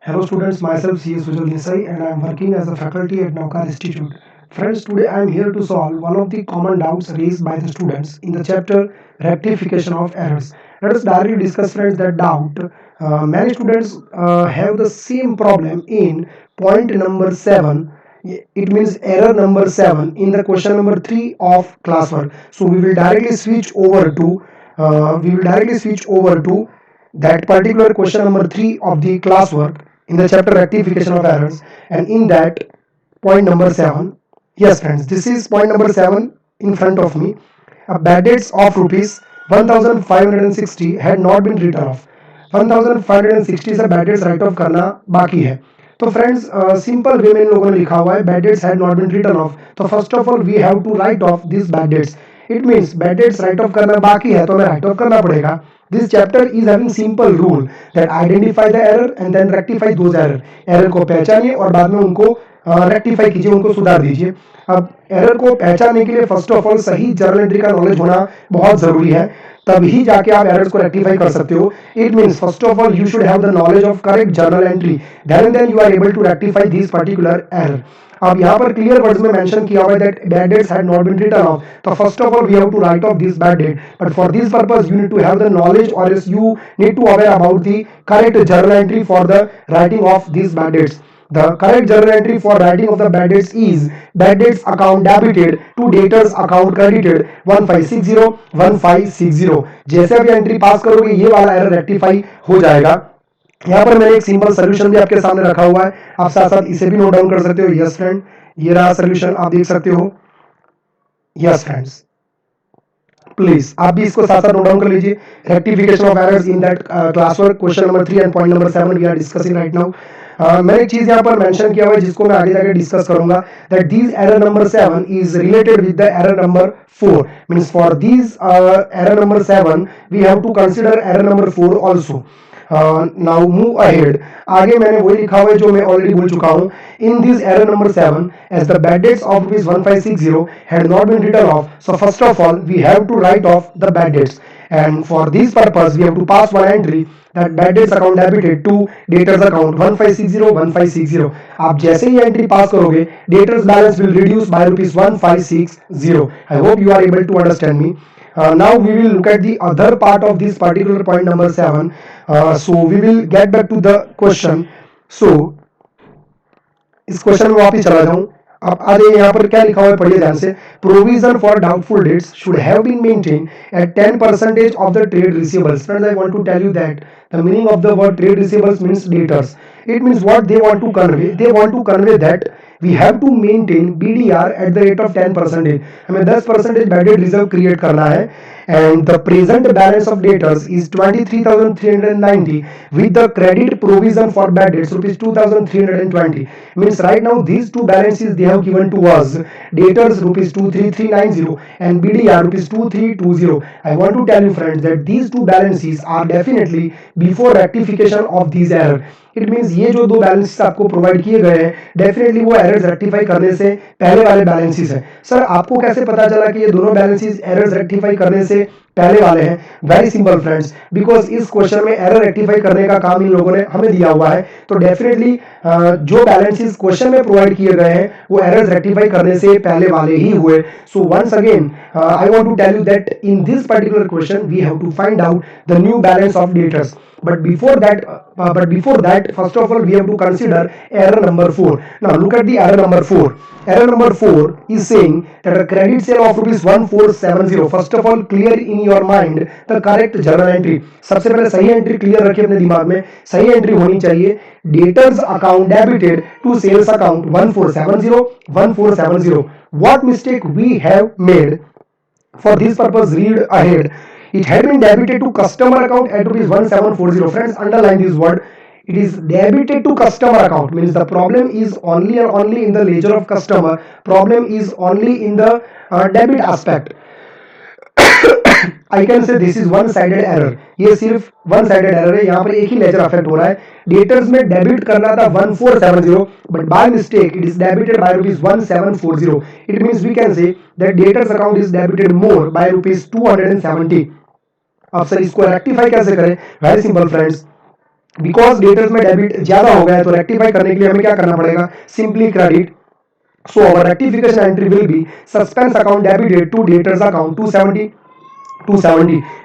Hello students, myself C.S. Sujal Desai and I am working as a faculty at Naukar Institute. Friends, today I am here to solve one of the common doubts raised by the students in the chapter Rectification of Errors. Let us directly discuss friends that doubt. Many students have the same problem in point number 7. It means error number 7 in the question number 3 of classwork. So we will directly switch over to that particular question number 3 of the classwork in the chapter rectification of errors, and in that point number 7, yes friends, this is point number 7 in front of me. A bad debts of rupees 1560 had not been written off. 1560 से bad debts write off करना बाकी है. तो friends simple way में इन लोगों ने लिखा हुआ है bad debts had not been written off. तो first of all we have to write off this bad debts. It means bad debts write off करना बाकी है तो हमें राइट ऑफ करना पड़ेगा. This chapter is having simple rule that identify the error and then rectify those error. Error को पहचानिए और बाद में उनको रेक्टिफाई कीजिए, उनको सुधार दीजिए. अब एरर को पहचानने के लिए फर्स्ट ऑफ ऑल सही जर्नल एंट्री का नॉलेज होना बहुत जरूरी है, तभी जाके आप एरर्स को रेक्टिफाई कर सकते हो. It means first of all you should have the knowledge of correct journal entry, then you are able to rectify this particular error. अब यहाँ पर क्लियर वर्ड्स में मेंशन किया हुआ है that bad debts had not been written off. तो first of all we have to write off this bad debt, but for this purpose you need to have the knowledge or else you need to aware about the correct journal entry for the writing of this bad debts. The correct journal entry for writing of the bad debts is bad debts account debited to debtors account credited 1560 1560. जैसे भी entry पास करोगे ये वाला error rectify हो जाएगा. यहाँ पर मैंने एक सिंपल सोल्यूशन भी आपके सामने रखा हुआ है, आप साथ साथ इसे भी नोट डाउन कर सकते हो. यस फ्रेंड, ये रहा सोल्यूशन, आप देख सकते हो. यस फ्रेंड्स, प्लीज आप भी इसको साथ साथ नोट डाउन कर लीजिए. Rectification of errors in that class work question number 3 and point number 7 we are discussing right now. मैंने एक चीज यहाँ पर मेंशन किया हुआ है जिसको मैं आगे जाके डिस्कस करूंगा, that this error number 7 is related with the error number 4. Means for this error number 7 we have to consider error number 4 also. Now move ahead. आगे मैंने वही लिखा हुआ है जो मैं ऑलरेडी बोल चुका हूं. In this error number 7 as the bad debts of rupees 1560 had not been written off, so first of all we have to write off the bad debts, and for this purpose we have to pass one entry that bad debts account debited to debtors account 1560 1560. आप जैसे ही entry पास करोगे debtors balance will reduce by rupees 1560. I hope you are able to understand me. Now we will look at the other part of this particular point number 7. So we will get back to the question. So इस question में वापस चला जाऊं. अब आगे यहाँ पर क्या लिखा हुआ है पढ़िए ध्यान से. Provision for doubtful debts should have been maintain at 10% of the trade receivables. Friends, I want to tell you that the meaning of the word trade receivables means debtors. It means what they want to convey. They want to convey that we have to maintain BDR at the rate of 10%. हमें 10% bad debt reserve create करना है. And the present balance of debtors is 23,390 with the credit provision for bad debts rupees 2,320. Means right now these two balances they have given to us. Debtors rupees 23390 and BDR rupees 2320. I want to tell you friends that these two balances are definitely before rectification of these error. It means ये जो दो balances आपको provide किए गए हैं definitely वो errors rectify करने से पहले वाले बैलेंसेस हैं. सर आपको कैसे पता चला कि ये दोनों बैलेंसेस एरर्स रेक्टिफाई करने से पहले वाले हैं? वेरी सिंपल फ्रेंड्स, बिकॉज इस क्वेश्चन में एरर रेक्टिफाई करने का काम इन लोगों ने हमें दिया हुआ है. तो डेफिनेटली जो बैलेंसेस क्वेश्चन में प्रोवाइड किए गए हैं वो एरर्स रेक्टिफाई करने से पहले वाले ही हुए. So once again I want to tell you that in this particular question we have to find out the new balance of debtors. But before that, first of all, we have to consider error number 4. Now, look at the error number 4. Error number 4 is saying that a credit sale of rupees 1470. First of all, clear in your mind the correct journal entry. सबसे पहले सही entry clear रखिए अपने दिमाग में. सही entry होनी चाहिए debtors account debited to sales account 1470 1470. What mistake we have made? For this purpose, read ahead. It had been debited to customer account at rupees 1740. Friends, underline this word. It is debited to customer account. Means the problem is only and only in the ledger of customer. Problem is only in the debit aspect. I can say this is one sided error. ये सिर्फ one sided error है. यहाँ पर एक ही laser affect हो रहा है. Debtors में डेबिट करना था 1470 but by mistake it is debited by rupees 1740. It means we can say that debtors account is debited more by rupees 270. अब सर इसको रेक्टिफाई कैसे करें? Very simple friends, because debtors में डेबिट ज्यादा हो गया है, तो रेक्टिफाई करने के लिए हमें क्या करना पड़ेगा, simply credit. So our rectification entry will be suspense account debited to debtors account 270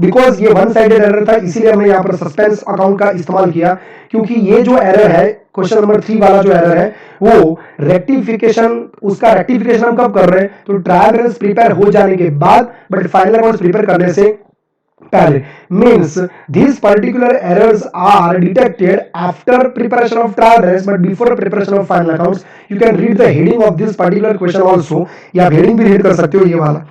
because ये वन साइडेड एरर था, इसीलिए हमने यहाँ पर सस्पेंस अकाउंट का इस्तेमाल किया, क्योंकि ये जो एरर है क्वेश्चन नंबर 3 वाला जो एरर है वो रेक्टिफिकेशन, उसका रेक्टिफिकेशन हम कब कर रहे हैं, तो ट्रायल बैलेंस प्रिपेयर हो जाने के बाद, बट फाइनल अकाउंट प्रिपेयर करने से पहले. means these particular errors are detected after preparation of trial balance but before preparation of final accounts. You can read the heading of this particular question also, या heading भी read कर सकते हो, ये वाला,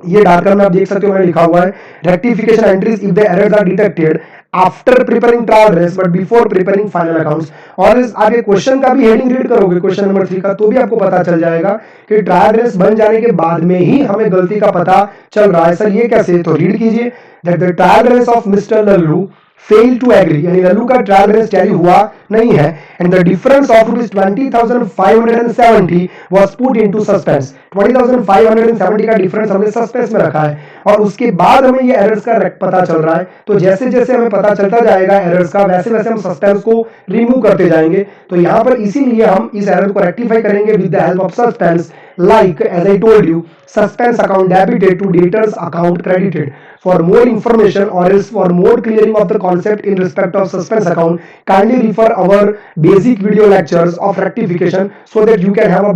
ये डार्क कलर में आप देख सकते हो मैंने लिखा हुआ है rectification entries if the errors are detected after preparing trial balance but before preparing final accounts. और इस आगे क्वेश्चन का भी हेडिंग रीड करोगे क्वेश्चन नंबर 3 का, तो भी आपको पता चल जाएगा कि ट्रायल बैलेंस बन जाने के बाद में ही हमें गलती का पता चल रहा है. सर ये कैसे, तो रीड कीजिए that the trial balance of mister Lallu fail to agree, यानी लल्लू का ट्रायल बैलेंस टैली हुआ नहीं है, and the difference of ₹20,570 was put into suspense. 20,570 का डिफरेंस हमने सस्पेंस में रखा है, और उसके बाद हमें ये एरर्स का पता चल रहा है. तो जैसे जैसे हमें पता चलता जाएगा एरर्स का, वैसे वैसे हम सस्पेंस को रिमूव करते जाएंगे. तो यहाँ पर इसीलिए हम इस एरर को रेक्टिफाई करेंगे with the help of suspense, like as I told you, suspense account debited to debtors account credited. For more information or else for more clearing of the concept in respect of suspense account, kindly refer our basic video lectures of rectification so that you can have a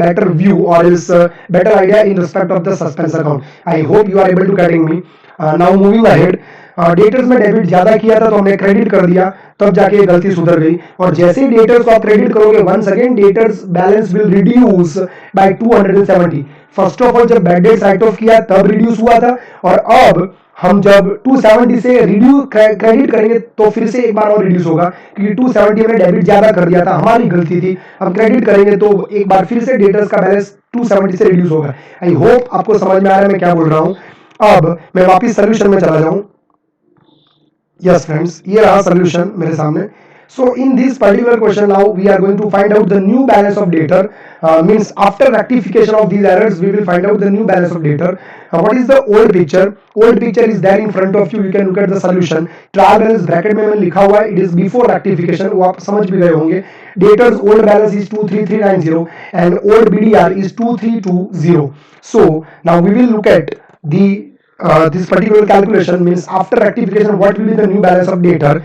better view or else better idea in respect of the suspense account. I hope you are able to getting me. Now moving ahead, debtors में debit ज्यादा किया था तो हमने credit कर दिया, तब जाके गलती सुधर गई. और जैसे ही डेटर्स को आप क्रेडिट करोगे, once again debtors balance will reduce by 270. First of all जब बैड डेट्स राइट ऑफ किया तब रिड्यूस हुआ था, और अब हम जब 270 से रिड्यूस क्रेडिट करेंगे तो फिर से एक बार और रिड्यूस होगा, क्योंकि 270 में डेबिट ज्यादा कर दिया था, हमारी गलती थी. हम क्रेडिट करेंगे तो एक बार फिर से डेटर्स का बैलेंस 270 से रिड्यूस होगा. आई होप आपको समझ में आ रहा है मैं क्या बोल रहा हूं. अब मैं वापिस सोल्यूशन में चला जाऊं. Yes friends, ये रहा solution मेरे सामने. So in this particular question now we are going to find out the new balance of debtor. Means after rectification of these errors we will find out the new balance of debtor. What is the old picture? Old picture is there in front of you. You can look at the solution. Trial balance bracket में मैंने लिखा हुआ है. It is before rectification. वो आप समझ भी गए होंगे. Debtor's old balance is 23390 and old BDR is 2320. So now we will look at the this particular calculation. Means after rectification what will be the new balance of debtor.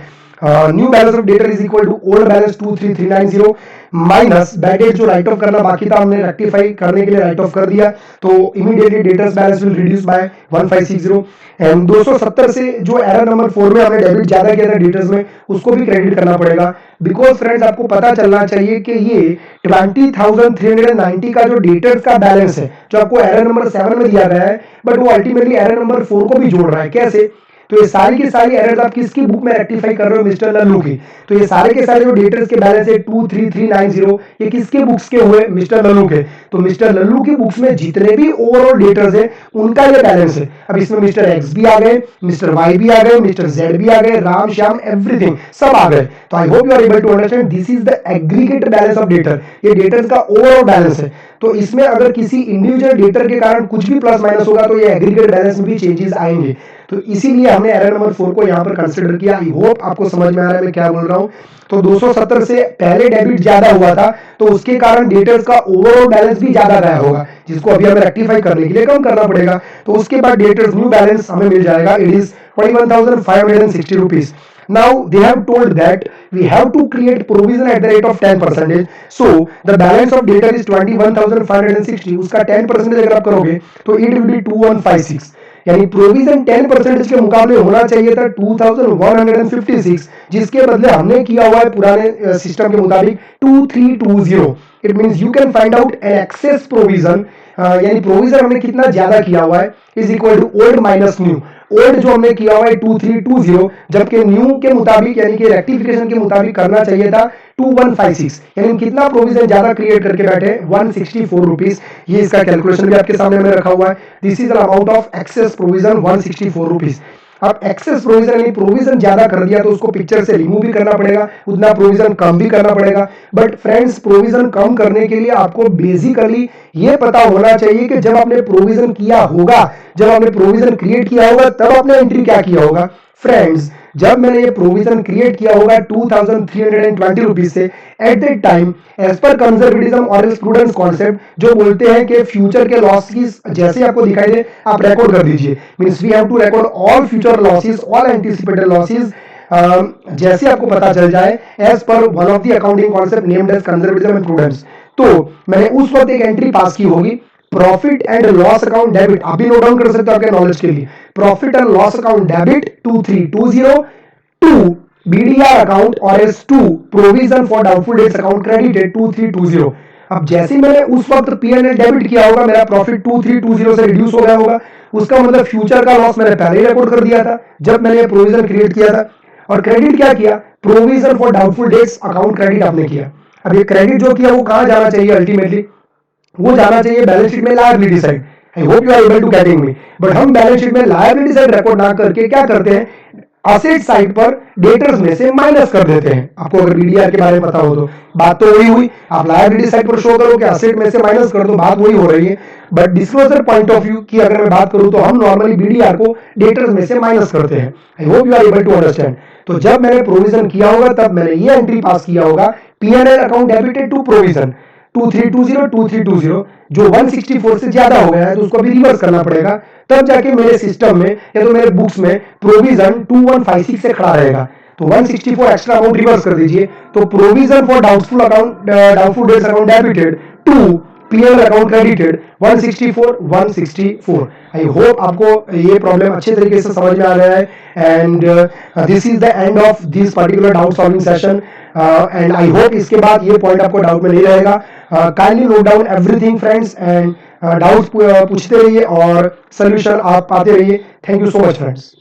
New balance of debtor is equal to old balance 23390 minus bad debt जो right off करना बाकी था हमने rectify करने के लिए right of कर दिया, तो immediately debtors balance will reduce bye 1560. And 270 से जो एरर नंबर 4 में हमने डेबिट ज्यादा किया था डेटर्स में, उसको भी क्रेडिट करना पड़ेगा. बिकॉज फ्रेंड्स आपको पता चलना चाहिए कि ये 20,390 का जो डेटर्स का बैलेंस है जो आपको एरर नंबर 7 में दिया गया है, बट वो अल्टीमेटली एरर नंबर 4 को भी जोड़ रहा है. कैसे, तो ये सारी की सारी एरर्स आप किसकी बुक में रेक्टिफाई कर रहे हो, मिस्टर लल्लू की. तो ये सारे के सारे जो डेटर्स के बैलेंस है 23390, ये किसके बुक्स के हुए, मिस्टर लल्लू के. तो मिस्टर लल्लू की बुक्स में जितने भी ओवरऑल डेटर्स है उनका ये बैलेंस है. अब इसमें मिस्टर एक्स भी आ गए, मिस्टर वाई भी आ गए, मिस्टर जेड भी आ गए, राम श्याम एवरीथिंग सब आ गए. तो I hope you are able to understand this is the aggregate balance of debtor. ये डेटर्स का ओवरऑल बैलेंस है. तो इसमें अगर किसी इंडिविजुअल डेटर के कारण कुछ भी प्लस माइनस होगा तो ये एग्रीगेट बैलेंस में भी चेंजेस आएंगे. तो इसीलिए हमने एरर नंबर 4 को यहां पर कंसीडर किया. आई होप आपको समझ में आ रहा है मैं क्या बोल रहा हूं. तो 270 से पहले डेबिट ज्यादा हुआ था तो उसके कारण डेटर्स का ओवरऑल बैलेंस भी ज्यादा गया होगा, जिसको अभी हमें रेक्टिफाई करने के लिए कम करना पड़ेगा. तो उसके बाद डेटर्स न्यू बैलेंस हमें मिल जाएगा. It is 21,560 rupees. Now they have told that we have to create provision at the rate of 10%. So the balance of debtor is 21,560. उसका 10% अगर आप करोगे तो it will be 2156. यानी प्रोविजन 10% के मुकाबले होना चाहिए था 2156, जिसके बदले हमने किया हुआ है पुराने सिस्टम के मुताबिक 2320. It means you can find out an excess provision. यानी प्रोविजन हमने कितना ज्यादा किया हुआ है is equal to old minus new. Old जो हमने किया हुआ है 2320, जबकि न्यू के मुताबिक यानी कि रेक्टिफिकेशन के मुताबिक करना चाहिए था 2156. यानी कितना प्रोविजन ज्यादा क्रिएट करके बैठे 164 रुपीज. ये इसका कैलकुलेशन भी आपके सामने में रखा हुआ है. This is the amount of excess provision 164 rupees. अब एक्सेस प्रोविजन यानी प्रोविजन ज्यादा कर दिया तो उसको पिक्चर से रिमूव भी करना पड़ेगा, उतना प्रोविजन कम भी करना पड़ेगा. बट फ्रेंड्स प्रोविजन कम करने के लिए आपको बेसिकली ये पता होना चाहिए कि जब आपने प्रोविजन किया होगा, जब आपने प्रोविजन क्रिएट किया होगा तब आपने एंट्री क्या किया होगा. फ्रेंड्स जब मैंने ये प्रोविजन क्रिएट किया होगा 2320 रुपीज से at that time as per conservatism और प्रूडेंस कॉन्सेप्ट जो बोलते हैं कि फ्यूचर के लॉस की जैसे आपको दिखाई दे आप रिकॉर्ड कर दीजिए, means we have to record all future losses all anticipated losses जैसे आपको पता चल जाए as per one of the accounting concept named as conservatism and prudence. तो मैंने उस वक्त एक एंट्री पास की होगी profit and loss account debit, आप भी नोट डाउन कर सकते हो आपके नॉलेज के लिए, profit and loss account debit 2320 to BDR account और as to provision for doubtful debts account credited 2320। अब जैसे ही मैंने उस वक्त पीएनएल डेबिट किया होगा मेरा प्रॉफिट 2320 से रिड्यूस हो गया होगा, उसका मतलब फ्यूचर का लॉस मैंने पहले ही रिकॉर्ड कर दिया था जब मैंने प्रोविजन क्रिएट किया था। और क्रेडिट क्या किया, provision for doubtful debts account credit आपने किया। अब ये क्रेडिट जो किया वो कहां जाना चाहिए, अल्टीमेटली वो जाना चाहिए बैलेंस शीट में liability side. I hope you are able to getting me. But हम बैलेंस शीट में लायबिलिटी साइड रिकॉर्ड ना करके क्या करते हैं, असेट साइड पर डेटर्स में से माइनस कर देते हैं। आपको अगर बीडीआर के बारे में पता हो तो बात तो वही हुई, आप लायबिलिटी साइड पर शो करो कि असेट में से माइनस कर दो, बात वही हो रही है। But disclosure point of view की अगर मैं बात करूं तो हम नॉर्मली बीडीआर को डेटर्स में से माइनस करते हैं। I hope you are able to understand. तो जब मैंने प्रोविजन किया होगा तब मैंने ये एंट्री पास किया होगा PNL account debited to provision 2320 जो 164 से ज्यादा हो गया है तो उसको भी रिवर्स करना पड़ेगा, तब जाके मेरे सिस्टम में या तो मेरे बुक्स में प्रोविजन 2156 से खड़ा रहेगा। तो 164 एक्स्ट्रा अमाउंट रिवर्स कर दीजिए, तो provision for doubtful account doubtful debts account debited to PL account credited 164। I hope आपको ये प्रॉब्लम अच्छे तरीके से समझ में आ गया है and this is the end of this particular doubt solving session and I hope इसके बाद ये पॉइंट आपको डाउट में नहीं रहेगा। Kindly note down everything friends and doubts पूछते रहिए और सोल्यूशन आप पाते रहिए। Thank you so much friends.